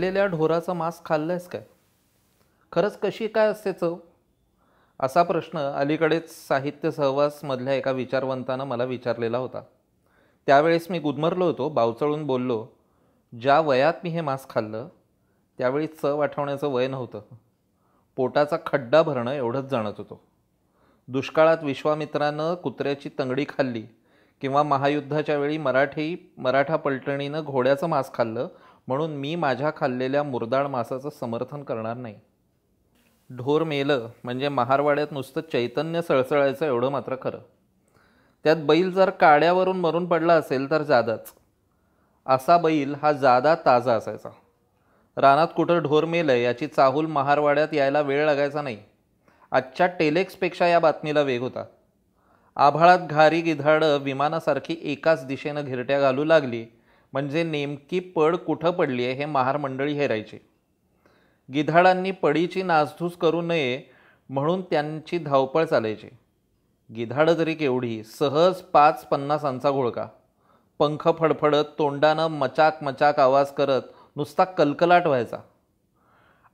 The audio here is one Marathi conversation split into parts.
मेलेल्या ढोराचं मांस खाल्लंयस काय? खरंच कशी काय असते चव? असा प्रश्न अलीकडेच साहित्य सहवासमधल्या एका विचारवंतानं मला विचारलेला होता. त्यावेळेस मी गुदमरलो होतो, बावचळून बोललो, ज्या वयात मी हे मांस खाल्लं त्यावेळी चव आठवण्याचं वय नव्हतं. पोटाचा खड्डा भरणं एवढंच जाणत होतो. दुष्काळात विश्वामित्रानं कुत्र्याची तंगडी खाल्ली किंवा महायुद्धाच्या वेळी मराठा पलटणीनं घोड्याचं मांस खाल्लं म्हणून मी माझ्या खाल्लेल्या मुरदाळ मांसाचं समर्थन करणार नाही. ढोर मेलं म्हणजे महारवाड्यात नुसतं चैतन्य सळसळायचं एवढं मात्र खरं. त्यात बैल जर काड्यावरून मरून पडला असेल तर जादाच. असा बैल हा जादा ताजा असायचा. रानात कुठं ढोर मेलं याची चाहूल महारवाड्यात यायला वेळ लागायचा नाही. आजच्या टेलेक्सपेक्षा या बातमीला वेग होता. आभाळात घारी गिधाडं विमानासारखी एकाच दिशेनं घिरट्या घालू लागली म्हणजे नेमकी पड कुठं पडली आहे हे महार मंडळी हेरायची. गिधाडांनी पडीची नासधूस करू नये म्हणून त्यांची धावपळ चालायची. गिधाडं तरी केवढी, सहज 5-50 घोळका, पंख फडफडत तोंडानं मचाक मचाक आवाज करत नुसता कलकलाट व्हायचा.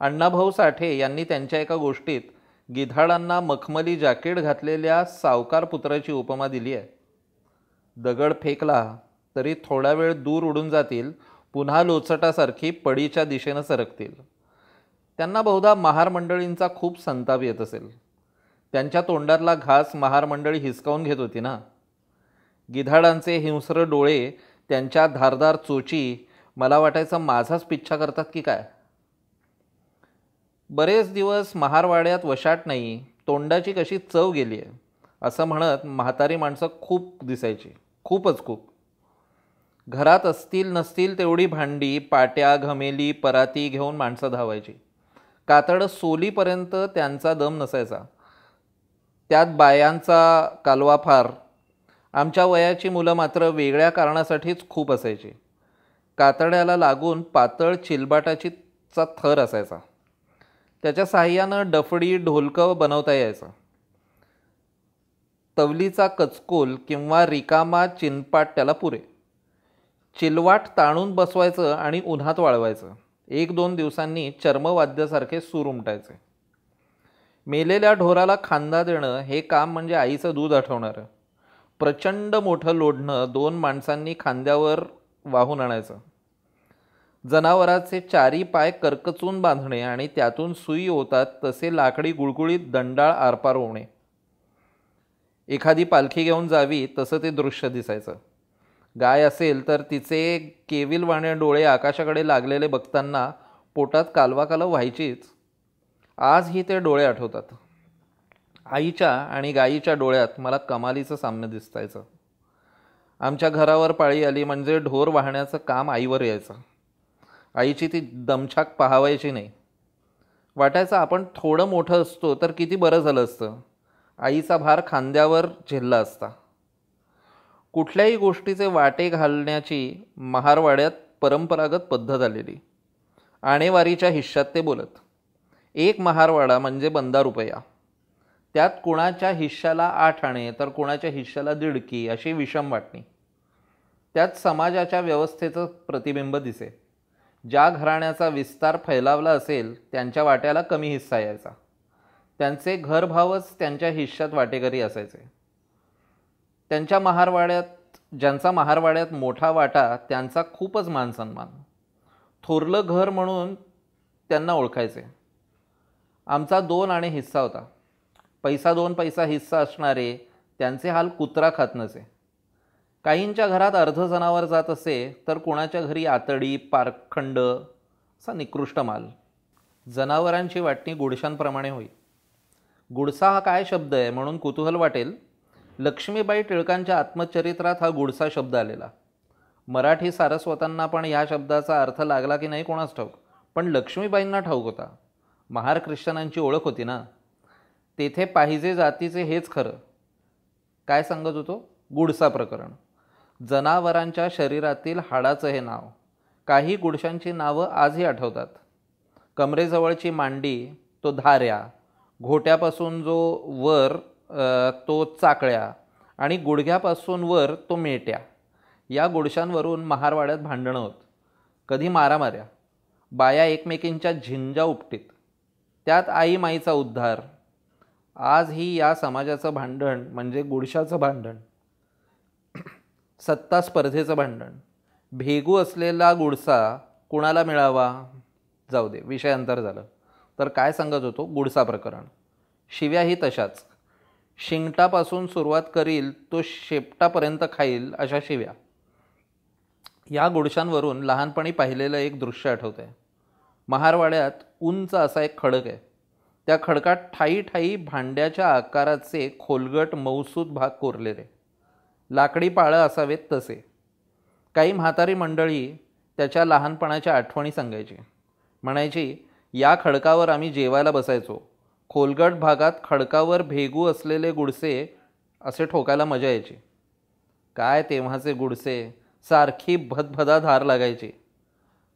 अण्णाभाऊ साठे यांनी त्यांच्या एका गोष्टीत गिधाडांना मखमली जॅकेट घातलेल्या सावकार पुत्राची उपमा दिली आहे. दगड फेकला तरी थोडा वेळ दूर उडून जातील, पुन्हा लोचटासारखी पडीच्या दिशेनं सरकतील. त्यांना बहुधा महार मंडळींचा खूप संताप येत असेल. त्यांच्या तोंडातला घास महार मंडळी हिसकावून घेत होती ना. गिधाडांचे हिंस्र डोळे, त्यांच्या धारदार चोची मला वाटायचं माझाच पिच्छा करतात की काय. बरेच दिवस महारवाड्यात वशाट नाही, तोंडाची कशी चव गेली आहे असं म्हणत म्हातारी माणसं खूप दिसायची, खूपच खूप. घरात असतील नसतील तेवढी भांडी, पाट्या, घमेली, पराती घेऊन माणसं धावायची. कातडं सोलीपर्यंत त्यांचा दम नसायचा. त्यात बायांचा कालवा फार. आमच्या वयाची मुलं मात्र वेगळ्या कारणासाठीच खूप असायची. कातड्याला लागून पातळ चिलबाटाचा थर असायचा. त्याच्या साहाय्यानं डफडी, ढोलकं बनवता यायचं. तवलीचा कचकोल किंवा रिकामा चिनपाट त्याला पुरे. चिलवाट ताणून बसवायचं आणि उन्हात वाळवायचं. 1-2 दिवसांनी चर्मवाद्यासारखे सूर उमटायचे. मेलेल्या ढोराला खांदा देणं हे काम म्हणजे आईचं दूध आठवणारं. प्रचंड मोठं लोढणं 2 माणसांनी खांद्यावर वाहून आणायचं. जनावराचे 4 पाय करकचून बांधणे आणि त्यातून सुई होतात तसे लाकडी गुळगुळीत दंडाळ आरपार होणे. एखादी पालखी घेऊन जावी तसं ते दृश्य दिसायचं. गाय असेल तर तिचे केविलवाणे डोळे आकाशाकडे लागलेले बघताना पोटात कालवाकालव व्हायचीच. आजही ते डोळे आठवतात. आईच्या आणि गाईच्या डोळ्यात मला कमालीचं साम्य दिसायचं. आमच्या घरावर पाळी आली म्हणजे ढोर वाहण्याचं काम आईवर यायचं. आईची ती दमछाक पाहावायची नाही. वाटायचं आपण थोडं मोठं असतो तर किती बरं झालं असतं. आईचा भार खांद्यावर झेलला असता. कुठल्याही गोष्टीचे वाटे घालण्याची महारवाड्यात परंपरागत पद्धत आलेली. आणेवारीच्या हिश्श्यात ते बोलत. 1 महारवाडा म्हणजे बंदा रुपया. त्यात कुणाच्या हिश्श्याला 8 आणे तर कुणाच्या हिश्श्याला 1.5 अशी विषम वाटणी. त्यात समाजाच्या व्यवस्थेचं प्रतिबिंब दिसे. ज्या घराण्याचा विस्तार फैलावला असेल त्यांच्या वाट्याला कमी हिस्सा यायचा. त्यांचे घरभावच त्यांच्या हिश्श्यात वाटेकरी असायचे. ज्यांचा महारवाड्यात मोठा वाटा त्यांचा खूपच मानसन्मान. थोरलं घर म्हणून त्यांना ओळखायचे. आमचा 2 आणे हिस्सा होता. 2 पैसा हिस्सा असणारे त्यांचे हाल कुत्रा खात नसे. काहींच्या घरात अर्ध जनावर जात असे तर कुणाच्या घरी आतडी, पारखंड असा निकृष्ट माल. जनावरांची वाटणी गुडशांप्रमाणे होई. गुडसा हा काय शब्द आहे म्हणून कुतूहल वाटेल. लक्ष्मीबाई टिळकांच्या आत्मचरित्रात हा गुडसा शब्द आलेला. मराठी सारस्वतांना पण ह्या शब्दाचा अर्थ लागला की नाही कोणास ठाऊक, पण लक्ष्मीबाईंना ठाऊक होता. महार ख्रिश्चनांची ओळख होती ना. तेथे पाहिजे जातीचे हेच खरं. काय सांगत होतो? गुडसा प्रकरण. जनावरांच्या शरीरातील हाडाचं हे नाव. काही गुडशांची नावं आजही आठवतात. कमरेजवळची मांडी तो धाऱ्या, घोट्यापासून जो वर तो चाकळ्या आणि गुडघ्यापासून वर तो मेट्या. या गुडशांवरून महारवाड्यात भांडणं होत. कधी मारामाऱ्या. बाया एकमेकींच्या झिंजा उपटीत, त्यात आई माईचा उद्धार. आजही या समाजाचं भांडण म्हणजे गुडशाचं भांडण, सत्ता स्पर्धेचं भांडण. भेगू असलेला गुडसा कुणाला मिळावा? जाऊ दे, विषयांतर झालं. तर काय सांगत होतो? गुडसा प्रकरण. शिव्याही तशाच. शिंगटापासून सुरुवात करील तो शेपटापर्यंत खाईल अशा शिव्या. या गुडशांवरून लहानपणी पाहिलेलं एक दृश्य आठवतं आहे. महारवाड्यात उंच असा एक खडक आहे. त्या खडकात ठाई ठाई भांड्याच्या आकाराचे खोलगट मऊसूद भाग कोरलेले, लाकडी पाळं असावेत तसे. काही म्हातारी मंडळी त्याच्या लहानपणाच्या आठवणी सांगायची. म्हणायची, या खडकावर आम्ही जेवायला बसायचो. खोलगट भागात खडकावर भेगू असलेले गुडसे असे ठोकायला मजा यायची. काय तेव्हाचे गुडसे, सारखी भदभदा धार लागायची.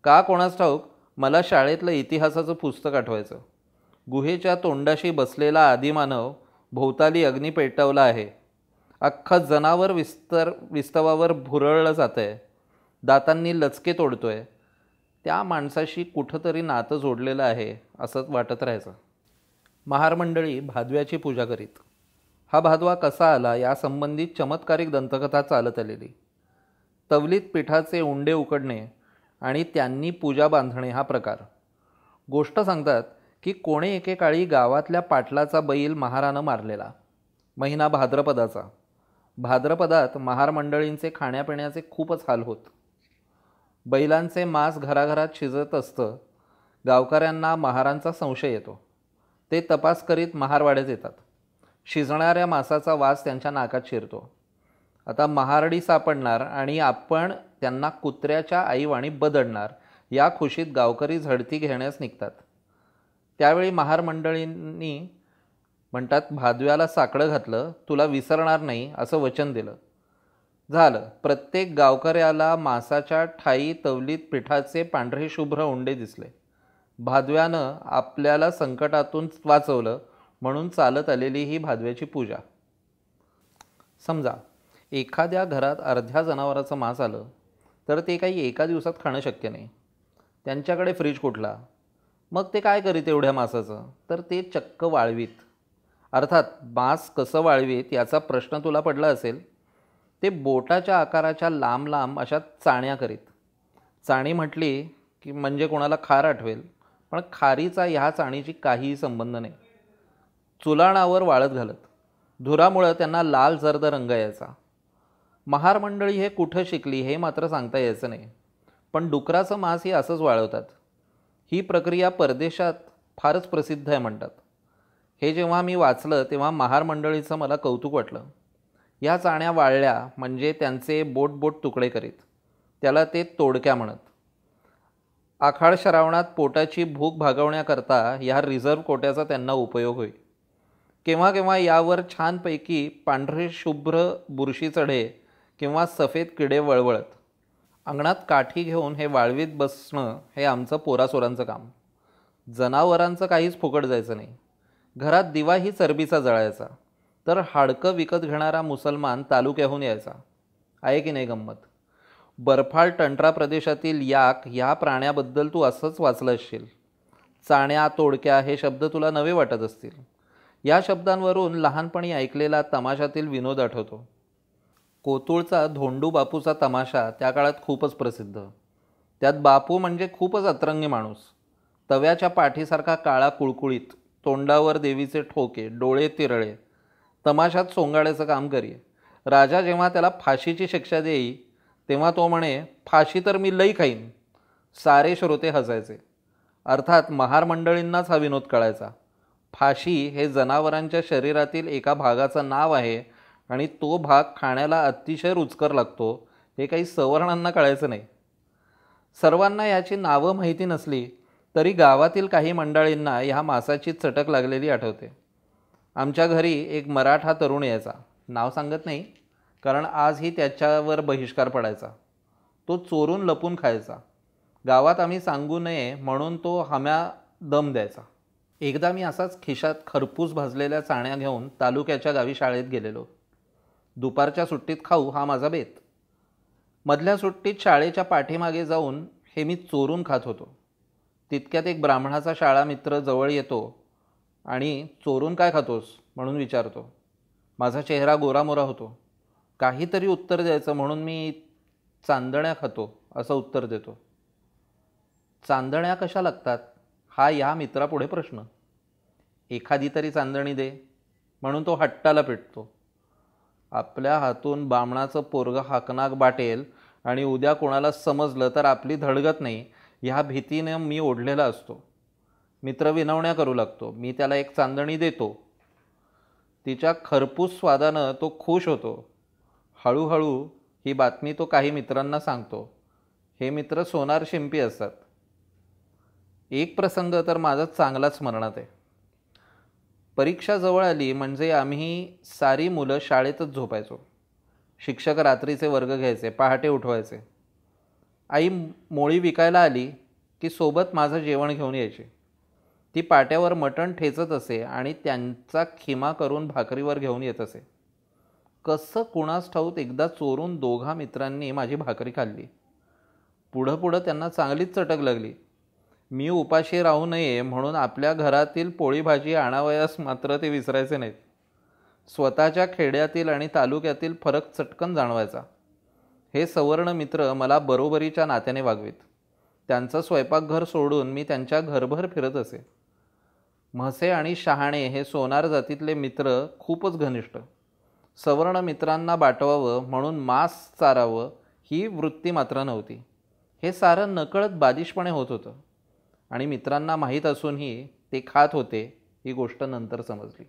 का कोणास ठाऊक मला शाळेतलं इतिहासाचं पुस्तक आठवायचं. गुहेच्या तोंडाशी बसलेला आदिमानव भोवताली अग्नी पेटवला आहे. अख्खं जनावर विस्तवावर भुरळलं जात आहे. दातांनी लचके तोडतोय. त्या माणसाशी कुठंतरी नातं जोडलेलं आहे असंच वाटत राहायचं. महारमंडळी भादव्याची पूजा करीत. हा भादवा कसा आला यासंबंधी चमत्कारिक दंतकथा चालत आलेली. तवलीत पिठाचे उंडे उकडणे आणि त्यांनी पूजा बांधणे हा प्रकार. गोष्ट सांगतात की कोणे एकेकाळी गावातल्या पाटलाचा बैल महारानं मारलेला. महिना भाद्रपदाचा. भाद्रपदात महारमंडळींचे खाण्यापिण्याचे खूपच हाल होत. बैलांचे मांस घराघरात शिजत असतं. गावकऱ्यांना महारांचा संशय येतो. ते तपास करीत महारवाड्यात येतात. शिजणाऱ्या मांसाचा वास त्यांच्या नाकात शिरतो. आता महारडी सापडणार आणि आपण त्यांना कुत्र्याच्या आईवाणी बदडणार या खुशीत गावकरी झडती घेण्यास निघतात. त्यावेळी महारमंडळींनी म्हणतात, भादव्याला साकडं घातलं, तुला विसरणार नाही असं वचन दिलं. झालं. प्रत्येक गावकऱ्याला मांसाच्या ठाई तवलीत पिठाचे पांढरे शुभ्र उंडे दिसले. भादव्यानं आपल्याला संकटातून वाचवलं म्हणून चालत आलेली ही भादव्याची पूजा. समजा एखाद्या घरात अर्ध्या जनावराचं मांस आलं तर ते काही एका दिवसात खाणं शक्य नाही. त्यांच्याकडे फ्रीज कुठला? मग ते काय करीत एवढ्या मांसाचं? तर ते चक्क वाळवीत. अर्थात मांस कसं वाळवीत याचा प्रश्न तुला पडला असेल. ते बोटाच्या आकाराच्या लांब लांब अशा चाण्या करीत. चाणी म्हटली की म्हणजे कोणाला खार आठवेल, पण खारीचा ह्या चाणीची काहीही संबंध नाही. चुलाणावर वाळत घालत. धुरामुळं त्यांना लाल जर्द रंग यायचा. महारमंडळी हे कुठं शिकली हे मात्र सांगता यायचं नाही, पण डुकराचं मांस ही असंच वाळवतात. ही प्रक्रिया परदेशात फारच प्रसिद्ध आहे म्हणतात. हे जेव्हा मी वाचलं तेव्हा महारमंडळीचं मला कौतुक वाटलं. ह्या चाण्या वाळल्या म्हणजे त्यांचे बोट बोट तुकडे करीत. त्याला ते तोडक्या म्हणत. आखाड श्रावणात पोटाची भूक भागवण्याकरता ह्या रिझर्व्ह कोट्याचा त्यांना उपयोग होई. केव्हा केव्हा यावर छानपैकी पांढरे शुभ्र बुरशी चढे किंवा सफेद किडे वळवळत. अंगणात काठी घेऊन हे वाळवीत बसणं हे आमचं पोरासोरांचं काम. जनावरांचं काहीच फुकट जायचं नाही. घरात दिवाही चरबीचा जळायचा, तर हाडकं विकत घेणारा मुसलमान तालुक्याहून यायचा. आहे की नाही गंमत? बर्फाळ टंट्रा प्रदेशातील याक ह्या प्राण्याबद्दल तू असंच वाचलं असशील. चाण्या तोडक्या हे शब्द तुला नवे वाटत असतील. या शब्दांवरून लहानपणी ऐकलेला तमाशातील विनोद आठवतो. कोतुळचा धोंडू बापूचा तमाशा त्या काळात खूपच प्रसिद्ध. त्यात बापू म्हणजे खूपच अतरंगी माणूस. तव्याच्या पाठीसारखा काळा कुळकुळीत, तोंडावर देवीचे ठोके, डोळे तिरळे, तमाशात सोंगाड्याचं काम करी. राजा जेव्हा त्याला फाशीची शिक्षा देई तेव्हा तो म्हणे, फाशी तर मी लई खाईन. सारे श्रोते हसायचे. अर्थात महारमंडळींनाच हा विनोद कळायचा. फाशी हे जनावरांच्या शरीरातील एका भागाचं नाव आहे आणि तो भाग खाण्याला अतिशय रुचकर लागतो हे काही सवर्णांना कळायचं नाही. सर्वांना याची नावं माहिती नसली तरी गावातील काही मंडळींना ह्या मांसाची चटक लागलेली आठवते. आमच्या घरी एक मराठा तरुण यायचा. नाव सांगत नाही कारण आजही त्याच्यावर बहिष्कार पडायचा. तो चोरून लपून खायचा. गावात आम्ही सांगू नये म्हणून तो हम्या दम द्यायचा. एकदा मी असाच खिशात खरपूस भाजलेल्या चाण्या घेऊन तालुक्याच्या गावी शाळेत गेलेलो. दुपारच्या सुट्टीत खाऊ हा माझा बेत. मधल्या सुट्टीत शाळेच्या पाठीमागे जाऊन हे मी चोरून खात होतो. तितक्यात एक ब्राह्मणाचा शाळा मित्र जवळ येतो आणि चोरून काय खातोस म्हणून विचारतो. माझा चेहरा गोरामोरा होतो. काहीतरी उत्तर द्यायचं म्हणून मी चांदण्या खातो असं उत्तर देतो. चांदण्या कशा लागतात हा या मित्रापुढे प्रश्न. एखादी तरी चांदणी दे म्हणून तो हट्टाला पेटतो. आपल्या हातून बामणाचं पोरगं हाकनाक बाटेल आणि उद्या कोणाला समजलं तर आपली धडगत नाही ह्या भीतीने मी ओढलेला असतो. मित्र विनवण्या करू लागतो. मी त्याला एक चांदणी देतो. तिच्या खरपूस स्वादानं तो खुश होतो. हळूहळू ही बातमी तो काही मित्रांना सांगतो. हे मित्र सोनार शिंपी असतात. एक प्रसंग तर माझा चांगलाच स्मरणात आहे. परीक्षा जवळ आली म्हणजे आम्ही सारी मुलं शाळेतच झोपायचो. शिक्षक रात्रीचे वर्ग घ्यायचे, पहाटे उठवायचे. आई मोळी विकायला आली की सोबत माझं जेवण घेऊन यायची. ती पाट्यावर मटण ठेचत असे आणि त्यांचा खिमा करून भाकरीवर घेऊन येत असे. कसं कुणास ठाऊक एकदा चोरून दोघा मित्रांनी माझी भाकरी खाल्ली. पुढं पुढं त्यांना चांगलीच चटक लागली. मी उपाशी राहू नये म्हणून आपल्या घरातील पोळी भाजी आणावयास मात्र ते विसरायचे नाहीत. स्वतःच्या खेड्यातील आणि तालुक्यातील फरक चटकन जाणवायचा. हे सवर्ण मित्र मला बरोबरीच्या नात्याने वागवीत. त्यांचं स्वयंपाकघर सोडून मी त्यांच्या घरभर फिरत असे. म्हसे आणि शहाणे हे सोनार जातीतले मित्र खूपच घनिष्ठ. सवर्ण मित्रांना बाटवावं म्हणून मांस चारावं ही वृत्ती मात्र नव्हती. हे सारं नकळत बालिशपणे होत होतं आणि मित्रांना माहीत असूनही ते खात होते ही गोष्ट नंतर समजली.